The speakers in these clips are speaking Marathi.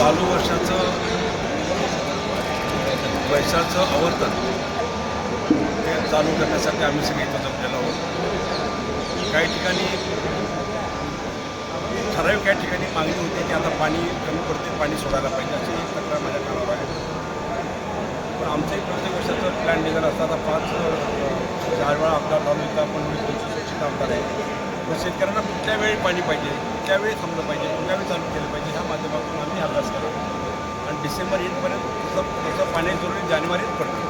चालू वर्षाचं पैशाचं आवर्तन हे चालू करण्यासाठी आम्ही सगळे इथं जमलेलो आहोत. काही ठिकाणी ठराविक काही ठिकाणी मागणी होती की आता पाणी कमी पडते, पाणी सोडायला पाहिजे अशी एक तक्रार माझ्या कानावर आहे. पण आमचंही प्रत्येक वर्षाचं प्लॅन निघाला असता. आता 4 वेळा आमदार झालो इथं, आपण 25 आमदार आहे. तर शेतकऱ्यांना कुठल्या वेळी पाणी पाहिजे, कुठल्या वेळी थांबलं पाहिजे, कुठल्या वेळी चालू केलं पाहिजे ह्या माध्यमातून आम्ही अभ्यास करतो. आणि डिसेंबर येईपर्यंत तसं पाण्याची जरुरी जानेवारीत पडते,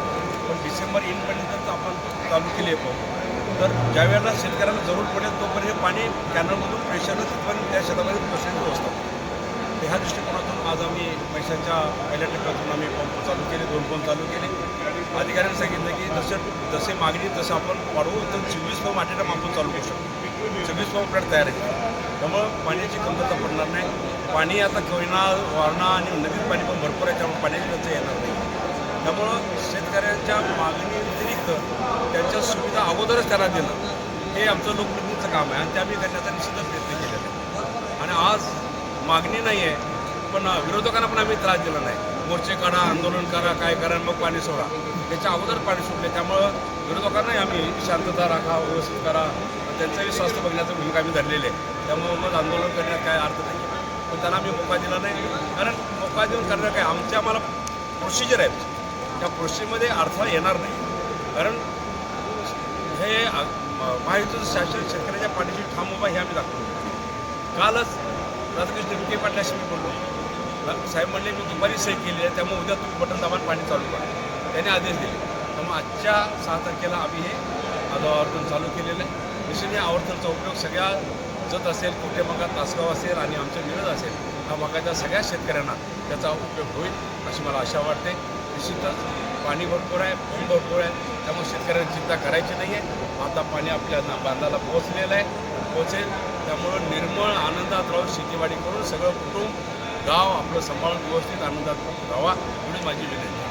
पण डिसेंबर येईपर्यंत आपण चालू केले पाहू. तर ज्यावेळेला शेतकऱ्यांना जरूर पडेल तोपर्यंत हे पाणी कॅनलमधून प्रेशरनं तिथपर्यंत त्या शेतामध्ये पोचण्याची व्यवस्था होती. तर ह्या दृष्टिकोनातून आज आम्ही पैशाच्या पहिल्या टप्प्यातून आम्ही पंप चालू केले, 2 पंप चालू केले. अधिकाऱ्यांनी सांगितलं की जसे मागणी तसं आपण वाढवू तर 24 पंप आठ टाइम आपण चालू करू शकतो. 26 पंप प्लॅट तयार आहे. त्यामुळं पाण्याची कमतरता पडणार नाही. पाणी आता कोयना वारणा आणि नदीत पाणी पण भरपूर आहे, त्यामुळे पाण्याची टंचाई येणार नाही. त्यामुळं शेतकऱ्यांच्या मागणी व्यतिरिक्त त्यांच्या सुविधा अगोदरच त्यांना देणं हे आमचं लोकप्रतिनिधीचं काम आहे आणि ते आम्ही करण्याचा निश्चितच प्रयत्न केलेला आहे. आणि आज मागणी नाही आहे, पण विरोधकांना पण आम्ही त्रास दिला नाही. मोर्चे काढा, आंदोलन करा, काय करा, मग पाणी सोडा. त्याच्या अगोदर पाणी सोडले. त्यामुळं विरोधकांनाही आम्ही शांतता राखा, व्यवस्थित करा, त्यांचंही स्वास्थ्य बघण्याचं भूमिका आम्ही धरलेली आहे. त्यामुळं मग आंदोलन करण्यात काय अर्थ नाही. पण त्यांना आम्ही मोका दिला नाही, कारण मोका देऊन करण्यात काय आमच्या आम्हाला प्रोसिजर आहेत. त्या प्रोसेसमध्ये अडथळा येणार नाही, कारण हे महायुतीचं शासन शेतकऱ्याच्या पाठीशी ठाम उभा हे आम्ही दाखवतो. कालच राधाकृष्ण विखे पाटलाशी मी बोललो. साहेब म्हणले मी दुपारी सही केली आहे, त्यामुळे उद्या तुम्ही बटन दाबान पाणी चालू करा. त्याने आदेश दिले. त्यामुळे आजच्या 6 तारखेला आम्ही हे आवर्तन चालू केलेलं आहे. निश्चित या आवर्तनचा उपयोग सगळ्या जत असेल, कुठे भागात तासगाव असेल आणि आमचं मिरज असेल ह्या भागाच्या सगळ्या शेतकऱ्यांना त्याचा उपयोग होईल अशी मला आशा वाटते. निश्चितच पाणी भरपूर आहे, पंप भरपूर आहे, त्यामुळे शेतकऱ्यांची चिंता करायची नाही आहे. आता पाणी आपल्या बांधाला पोहोचलेलं आहे, पोहोचेल. त्यामुळं निर्मळ आनंदात राहून शेतीवाडी करून सगळं कुटुंब गाव आपलं सांभाळून व्यवस्थित आनंदात राहावा एवढी माझी विनंती.